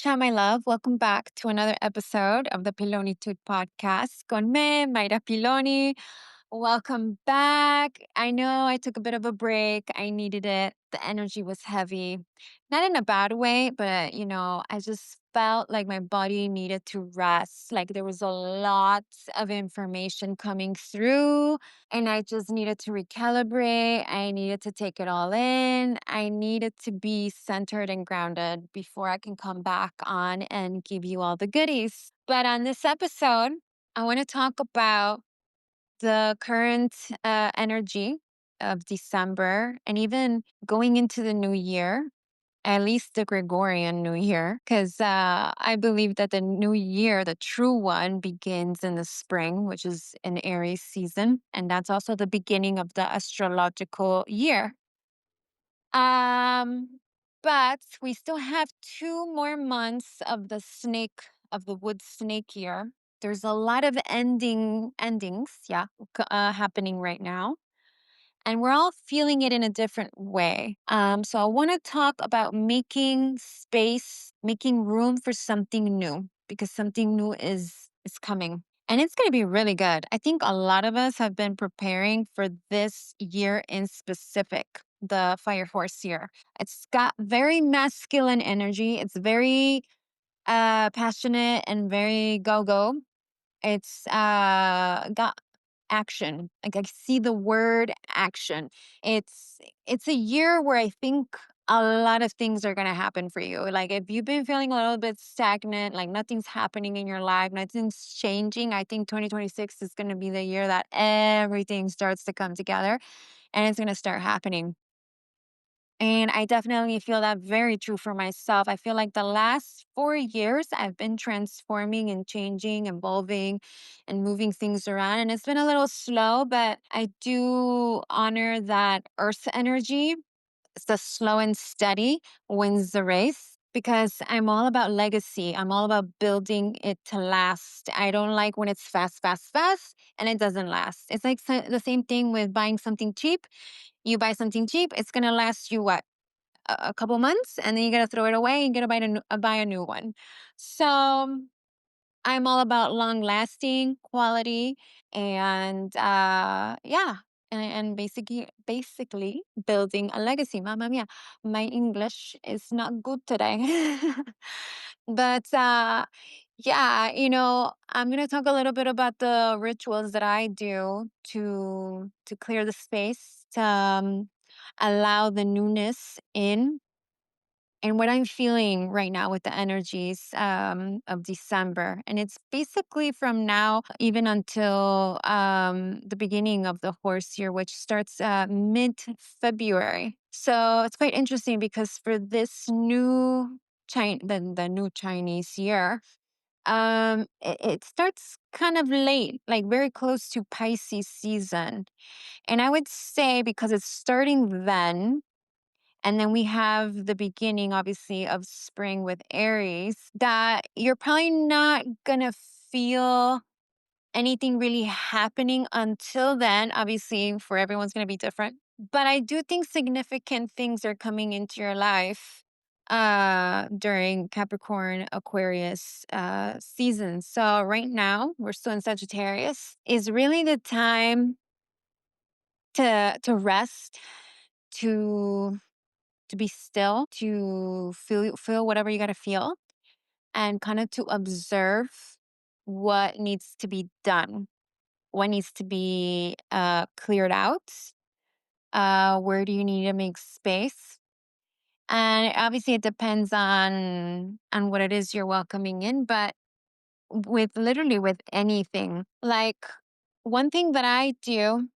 Alicia, my love. Welcome back to another episode of the Pilonitude podcast con me, Mayra Piloni. Welcome back. I know I took a bit of a break. I needed it. The energy was heavy. Not in a bad way, but I just felt like my body needed to rest. Like there was a lot of information coming through and I just needed to recalibrate. I needed to take it all in. I needed to be centered and grounded before I can come back on and give you all the goodies. But on this episode, I want to talk about the current energy of December and even going into the new year, at least the Gregorian New Year, because I believe that the new year, the true one, begins in the spring, which is an Aries season. And that's also the beginning of the astrological year. Um, but we still have 2 more months of the wood snake year. There's a lot of endings, yeah, happening right now. And we're all feeling it in a different way. So I want to talk about making space, making room for something new, because something new is coming. And it's going to be really good. I think a lot of us have been preparing for this year in specific, the Fire Force year. It's got very masculine energy. It's very passionate and very go-go. It's got action. Like I see the word action. It's a year where I think a lot of things are going to happen for you. Like if you've been feeling a little bit stagnant, like nothing's happening in your life, nothing's changing, I think 2026 is going to be the year that everything starts to come together and it's going to start happening. And I definitely feel that very true for myself. I feel like the last 4 years, I've been transforming and changing, evolving, and moving things around. And it's been a little slow, but I do honor that earth energy. It's the slow and steady wins the race because I'm all about legacy. I'm all about building it to last. I don't like when it's fast, fast, fast, and it doesn't last. It's like the same thing with buying something cheap. You buy something cheap, it's going to last you what? A couple months, and then you got to throw it away and get to buy a new one. So I'm all about long lasting quality and yeah. And basically building a legacy. Mamma mia, my English is not good today. But yeah, I'm gonna talk a little bit about the rituals that I do to clear the space, to allow the newness in, and what I'm feeling right now with the energies of December. And it's basically from now, even until the beginning of the horse year, which starts mid February. So it's quite interesting because for this the new Chinese year, it starts kind of late, like very close to Pisces season. And I would say because it's starting then, and then we have the beginning, obviously, of spring with Aries, that you're probably not going to feel anything really happening until then. Obviously, for everyone's going to be different. But I do think significant things are coming into your life during Capricorn, Aquarius season. So right now, we're still in Sagittarius, is really the time to rest, to be still, to feel whatever you got to feel, and kind of to observe what needs to be done, what needs to be cleared out, where do you need to make space. And obviously it depends on what it is you're welcoming in, but with anything, like one thing that I do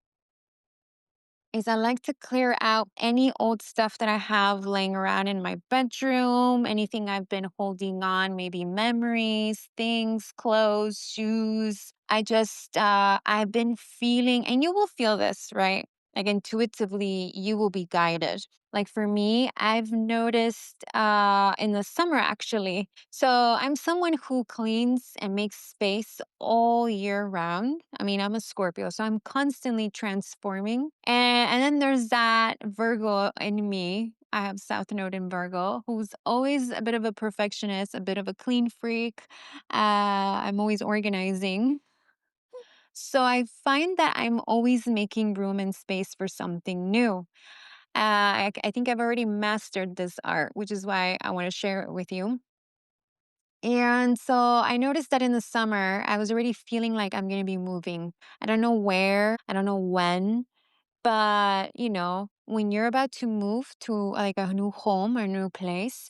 is I like to clear out any old stuff that I have laying around in my bedroom, anything I've been holding on, maybe memories, things, clothes, shoes. I've been feeling, and you will feel this, right? Like intuitively, you will be guided. Like for me, I've noticed in the summer actually. So I'm someone who cleans and makes space all year round. I mean, I'm a Scorpio, so I'm constantly transforming. And then there's that Virgo in me I have South Node in Virgo, who's always a bit of a perfectionist, a bit of a clean freak. I'm always organizing. So I find that I'm always making room and space for something new. I think I've already mastered this art, which is why I want to share it with you. And so I noticed that in the summer, I was already feeling like I'm going to be moving. I don't know where, I don't know when, but when you're about to move to like a new home or new place,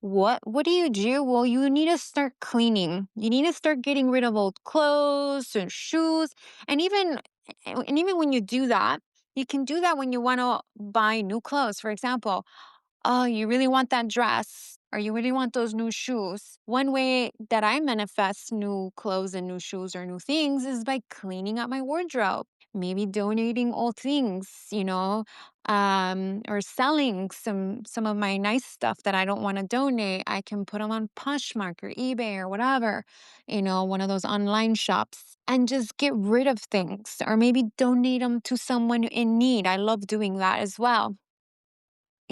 what do you do? Well, you need to start cleaning. You need to start getting rid of old clothes and shoes. And even when you do that, you can do that when you want to buy new clothes. For example, oh, you really want that dress or you really want those new shoes. One way that I manifest new clothes and new shoes or new things is by cleaning up my wardrobe. Maybe donating old things, or selling some of my nice stuff that I don't want to donate. I can put them on Poshmark or eBay or whatever, one of those online shops, and just get rid of things or maybe donate them to someone in need. I love doing that as well.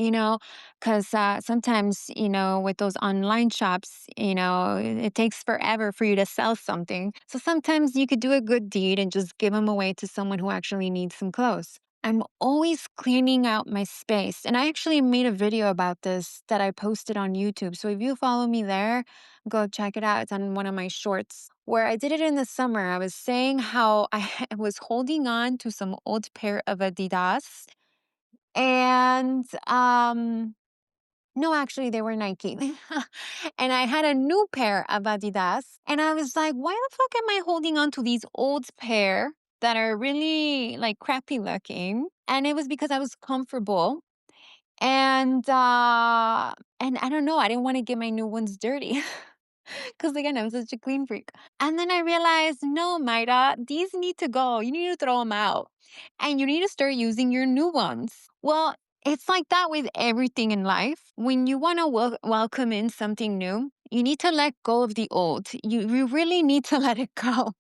Because sometimes, with those online shops, it takes forever for you to sell something. So sometimes you could do a good deed and just give them away to someone who actually needs some clothes. I'm always cleaning out my space. And I actually made a video about this that I posted on YouTube. So if you follow me there, go check it out. It's on one of my shorts where I did it in the summer. I was saying how I was holding on to some old pair of Adidas and no, actually they were Nike. And I had a new pair of Adidas and I was like, why the fuck am I holding on to these old pair that are really like crappy looking? And it was because I was comfortable and I don't know, I didn't want to get my new ones dirty. Because again, I'm such a clean freak. And then I realized, no, Mayra, these need to go. You need to throw them out. And you need to start using your new ones. Well, it's like that with everything in life. When you want to welcome in something new, you need to let go of the old. You really need to let it go.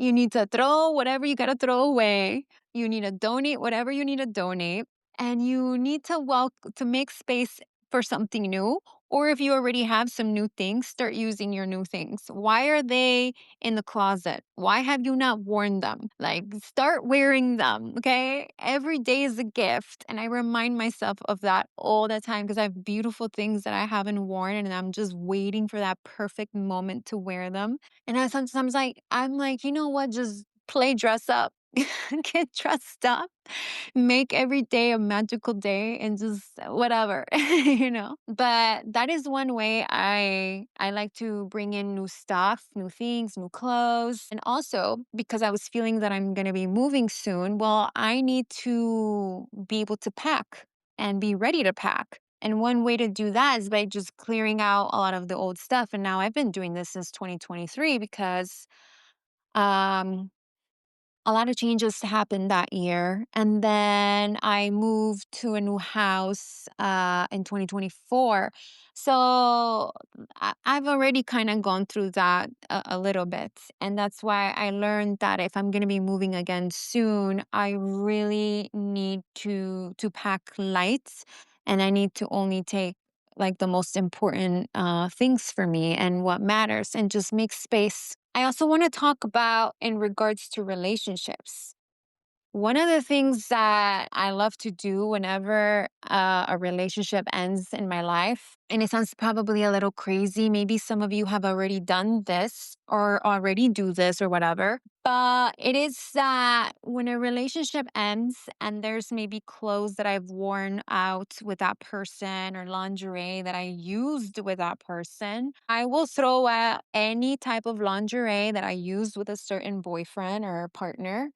You need to throw whatever you got to throw away. You need to donate whatever you need to donate. And you need to make space for something new. Or if you already have some new things, start using your new things. Why are they in the closet? Why have you not worn them? Like, start wearing them, okay? Every day is a gift. And I remind myself of that all the time because I have beautiful things that I haven't worn and I'm just waiting for that perfect moment to wear them. And I sometimes I'm like, you know what? Just play dress up. Get dressed up, make every day a magical day and just whatever, But that is one way I like to bring in new stuff, new things, new clothes. And also because I was feeling that I'm going to be moving soon, well, I need to be able to pack and be ready to pack. And one way to do that is by just clearing out a lot of the old stuff. And now I've been doing this since 2023 because um a lot of changes happened that year. And then I moved to a new house in 2024. So I've already kind of gone through that a little bit. And that's why I learned that if I'm going to be moving again soon, I really need to pack light and I need to only take like the most important things for me and what matters and just make space. I also want to talk about in regards to relationships. One of the things that I love to do whenever a relationship ends in my life, and it sounds probably a little crazy, maybe some of you have already done this or already do this or whatever, but it is that when a relationship ends and there's maybe clothes that I've worn out with that person or lingerie that I used with that person, I will throw out any type of lingerie that I used with a certain boyfriend or partner.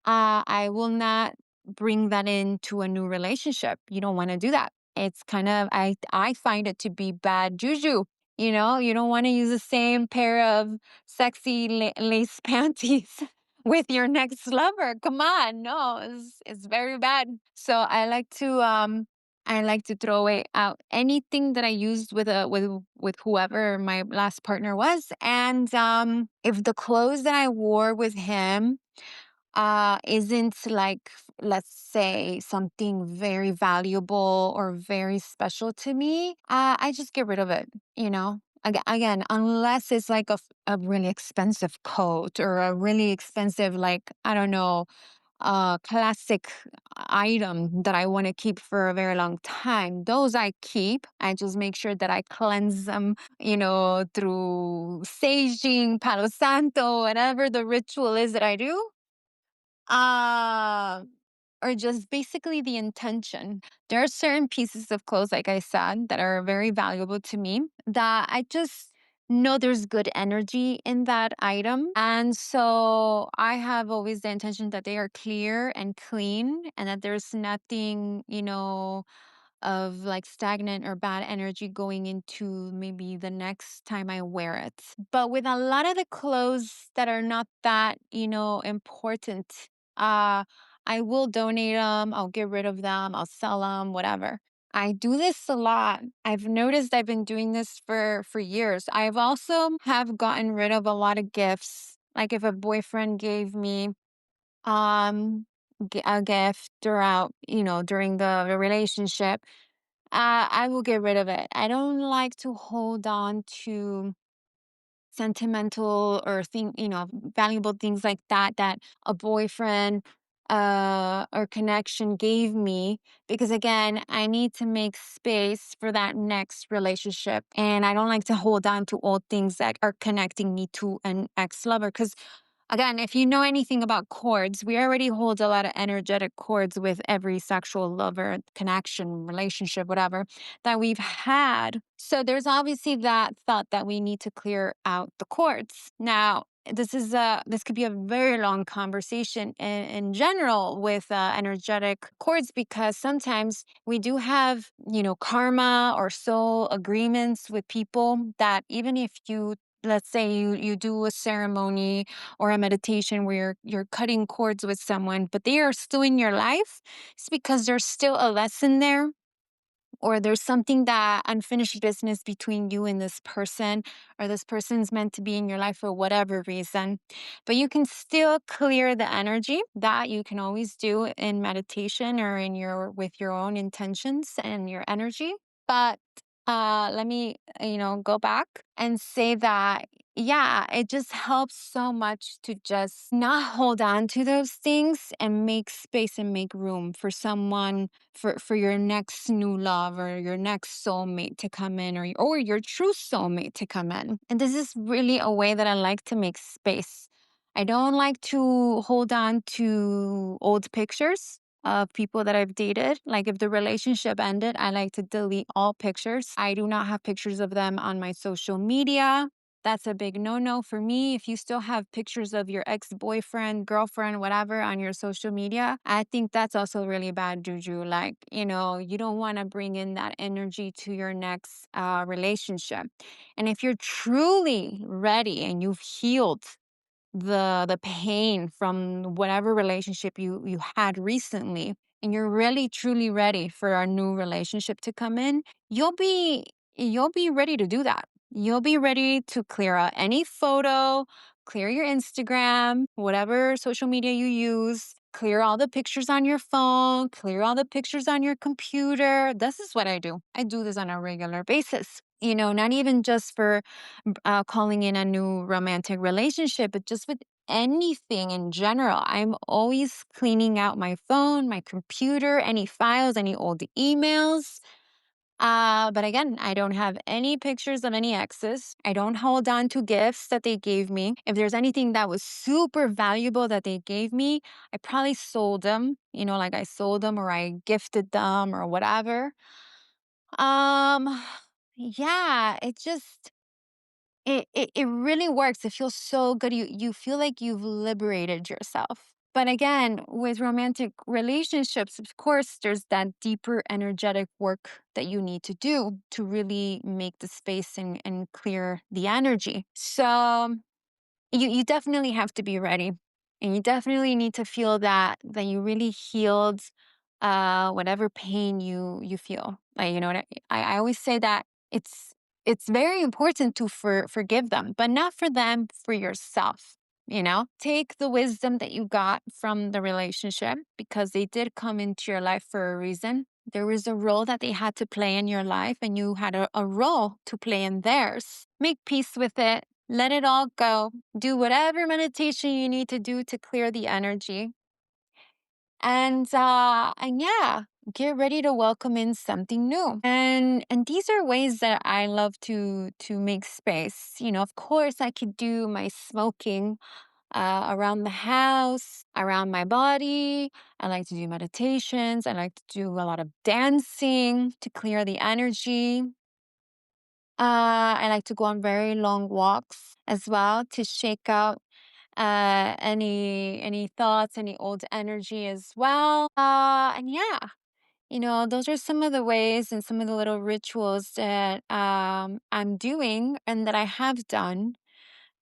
I will not bring that into a new relationship. You don't want to do that. It's kind of I find it to be bad juju. You don't want to use the same pair of sexy lace panties with your next lover. Come on, no, it's very bad. So I like to throw away out anything that I used with whoever my last partner was, and if the clothes that I wore with him isn't like, let's say, something very valuable or very special to me, I just get rid of it, you know? Again, unless it's like a really expensive coat or a really expensive, like, I don't know, classic item that I want to keep for a very long time. Those I keep. I just make sure that I cleanse them, through saging, Palo Santo, whatever the ritual is that I do. Uh, or just basically the intention. There are certain pieces of clothes, like I said, that are very valuable to me that I just know there's good energy in that item. And so I have always the intention that they are clear and clean and that there's nothing, of like stagnant or bad energy going into maybe the next time I wear it. But with a lot of the clothes that are not that, important, uh, I will donate them, I'll get rid of them, I'll sell them, whatever. I do this a lot. I've noticed I've been doing this for years. I've also have gotten rid of a lot of gifts. Like if a boyfriend gave me um a gift throughout, during the relationship, I will get rid of it. I don't like to hold on to sentimental or valuable things like that that a boyfriend or connection gave me, because again, I need to make space for that next relationship, and I don't like to hold on to old things that are connecting me to an ex-lover, because again, if you know anything about cords, we already hold a lot of energetic cords with every sexual lover, connection, relationship, whatever that we've had. So there's obviously that thought that we need to clear out the cords. Now, this could be a very long conversation in general with energetic cords, because sometimes we do have, karma or soul agreements with people that even if you, let's say you do a ceremony or a meditation where you're cutting cords with someone, but they are still in your life, it's because there's still a lesson there, or there's something that unfinished business between you and this person, or this person's meant to be in your life for whatever reason. But you can still clear the energy. That you can always do in meditation or in your with your own intentions and your energy. But let me, go back and say that, yeah, it just helps so much to just not hold on to those things and make space and make room for someone, for your next new love or your next soulmate to come in, or your true soulmate to come in. And this is really a way that I like to make space. I don't like to hold on to old pictures of people that I've dated. Like if the relationship ended, I like to delete all pictures. I do not have pictures of them on my social media. That's a big no-no for me. If you still have pictures of your ex-boyfriend, girlfriend, whatever on your social media, I think that's also really bad juju. Like, you don't want to bring in that energy to your next relationship. And if you're truly ready and you've healed the pain from whatever relationship you had recently, and you're really truly ready for our new relationship to come in, you'll be ready to do that. You'll be ready to clear out any photo, clear your Instagram, whatever social media you use, clear all the pictures on your phone, clear all the pictures on your computer. This is what I do. I do this on a regular basis. Not even just for calling in a new romantic relationship, but just with anything in general. I'm always cleaning out my phone, my computer, any files, any old emails. But again, I don't have any pictures of any exes. I don't hold on to gifts that they gave me. If there's anything that was super valuable that they gave me, I probably sold them, like I sold them or I gifted them or whatever. Um, yeah, it really works. It feels so good. You feel like you've liberated yourself. But again, with romantic relationships, of course, there's that deeper energetic work that you need to do to really make the space and clear the energy. So you definitely have to be ready. And you definitely need to feel that you really healed whatever pain you feel. Like, what I always say that it's very important to forgive them, but not for them, for yourself. Take the wisdom that you got from the relationship because they did come into your life for a reason. There was a role that they had to play in your life, and you had a role to play in theirs. Make peace with it. Let it all go. Do whatever meditation you need to do to clear the energy. And yeah, get ready to welcome in something new. And these are ways that I love to make space. Of course I could do my smoking around the house, around my body. I like to do meditations. I like to do a lot of dancing to clear the energy. I like to go on very long walks as well to shake out any thoughts, any old energy as well. And yeah, those are some of the ways and some of the little rituals that I'm doing and that I have done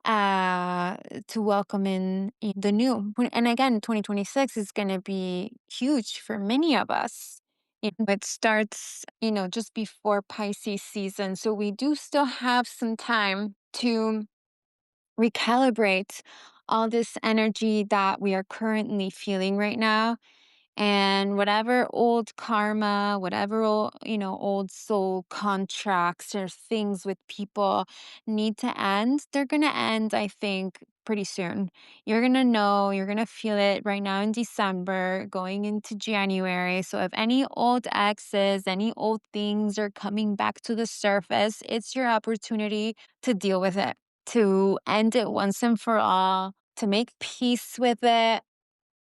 uh to welcome in the new. And again, 2026 is going to be huge for many of us. It starts just before Pisces season, so we do still have some time to recalibrate all this energy that we are currently feeling right now, and whatever old karma, whatever old soul contracts or things with people need to end, they're going to end, I think, pretty soon. You're going to know, you're going to feel it right now in December, going into January. So if any old exes, any old things are coming back to the surface, it's your opportunity to deal with it, to end it once and for all, to make peace with it,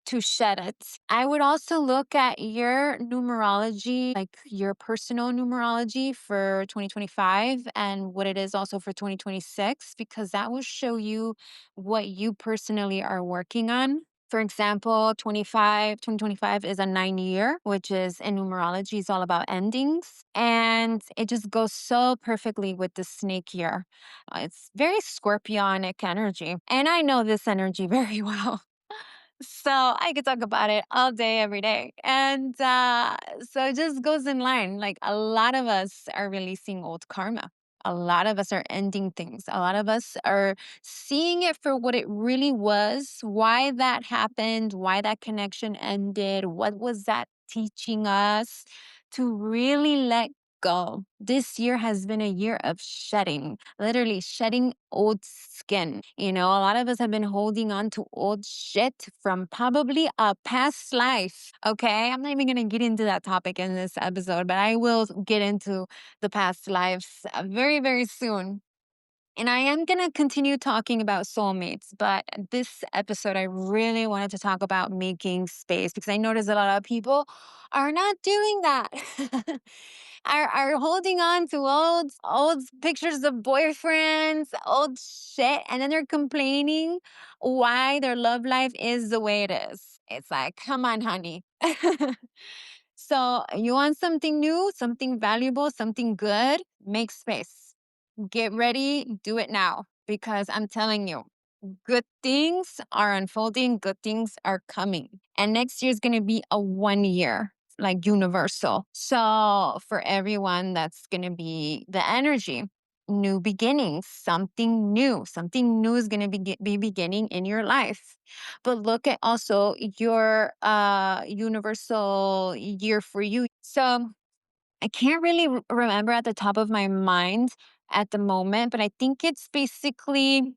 to shed it. I would also look at your numerology, like your personal numerology for 2025 and what it is also for 2026, because that will show you what you personally are working on. For example, 2025 is a 9 year, which is in numerology, is all about endings. And it just goes so perfectly with the snake year. It's very scorpionic energy. And I know this energy very well. So I could talk about it all day, every day. And so it just goes in line. Like a lot of us are releasing old karma. A lot of us are ending things. A lot of us are seeing it for what it really was, why that happened, why that connection ended, what was that teaching us to really let go. This year has been a year of shedding, literally shedding old skin. A lot of us have been holding on to old shit from probably a past life. Okay. I'm not even going to get into that topic in this episode, but I will get into the past lives very, very soon. And I am going to continue talking about soulmates, but this episode, I really wanted to talk about making space because I notice a lot of people are not doing that. are holding on to old pictures of boyfriends, old shit, and then they're complaining why their love life is the way it is. It's like, come on, honey. So you want something new, something valuable, something good? Make space. Get ready, do it now because I'm telling you, good things are unfolding, good things are coming. And next year is going to be a 1 year, like universal. So for everyone, that's going to be the energy. New beginnings, something new is going to be beginning in your life. But look at also your universal year for you. So I can't really remember at the top of my mind at the moment, but I think it's basically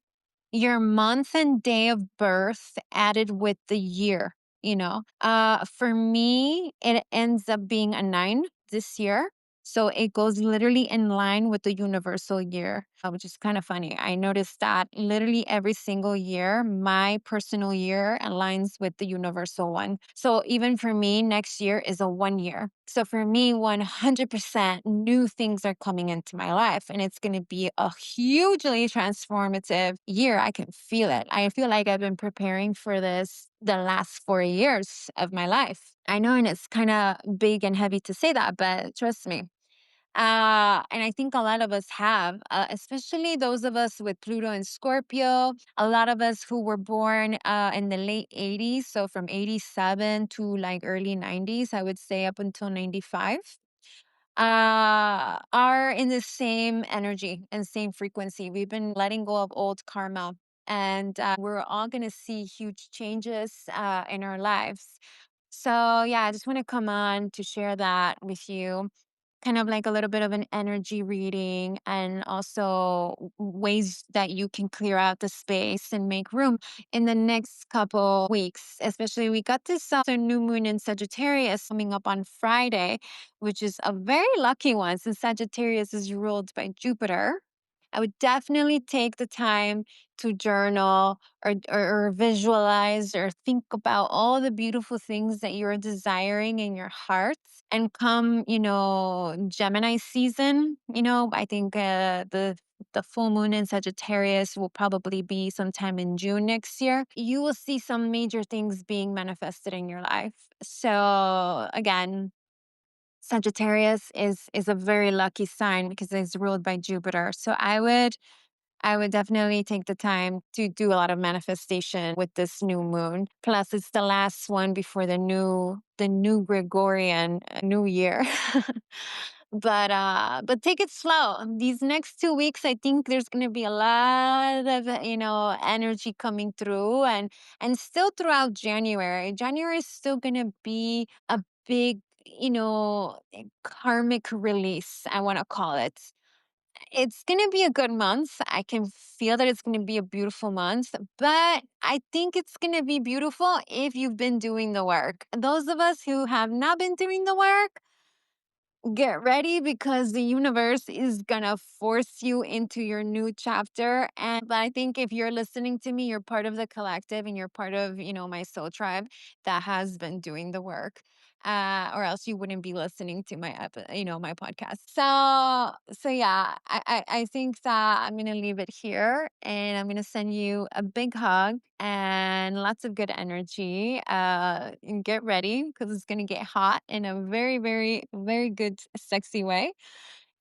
your month and day of birth added with the year, For me, it ends up being a 9 this year. So it goes literally in line with the universal year, which is kind of funny. I noticed that literally every single year, my personal year aligns with the universal one. So even for me, next year is a 1 year. So for me, 100% new things are coming into my life, and it's going to be a hugely transformative year. I can feel it. I feel like I've been preparing for this the last 4 years of my life. I know, and it's kind of big and heavy to say that, but trust me. And I think a lot of us have, especially those of us with Pluto and Scorpio, a lot of us who were born in the late 80s, so from 87 to like early 90s, I would say up until 95, are in the same energy and same frequency. We've been letting go of old karma. and we're all going to see huge changes in our lives. So, yeah, I just want to come on to share that with you, kind of like a little bit of an energy reading, and also ways that you can clear out the space and make room in the next couple weeks. Especially, we got this new moon in Sagittarius coming up on Friday, which is a very lucky one since Sagittarius is ruled by Jupiter. I would definitely take the time to journal, or visualize, or think about all the beautiful things that you're desiring in your heart. And come, Gemini season, I think the full moon in Sagittarius will probably be sometime in June next year. You will see some major things being manifested in your life. So again, Sagittarius is a very lucky sign because it's ruled by Jupiter. So I would definitely take the time to do a lot of manifestation with this new moon. Plus, it's the last one before the new Gregorian New Year. But take it slow. These next 2 weeks, I think there's gonna be a lot of energy coming through, and still throughout January. January is still gonna be a big, karmic release, I want to call it. It's going to be a good month. I can feel that it's going to be a beautiful month, but I think it's going to be beautiful if you've been doing the work. Those of us who have not been doing the work, get ready because the universe is gonna force you into your new chapter. And I think if you're listening to me, you're part of the collective, and you're part of, my soul tribe that has been doing the work. Or else you wouldn't be listening to my podcast. So yeah, I think that I'm gonna leave it here, and I'm gonna send you a big hug and lots of good energy. And get ready because it's gonna get hot in a very, very, very good, sexy way.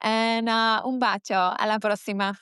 And un bacio, alla prossima.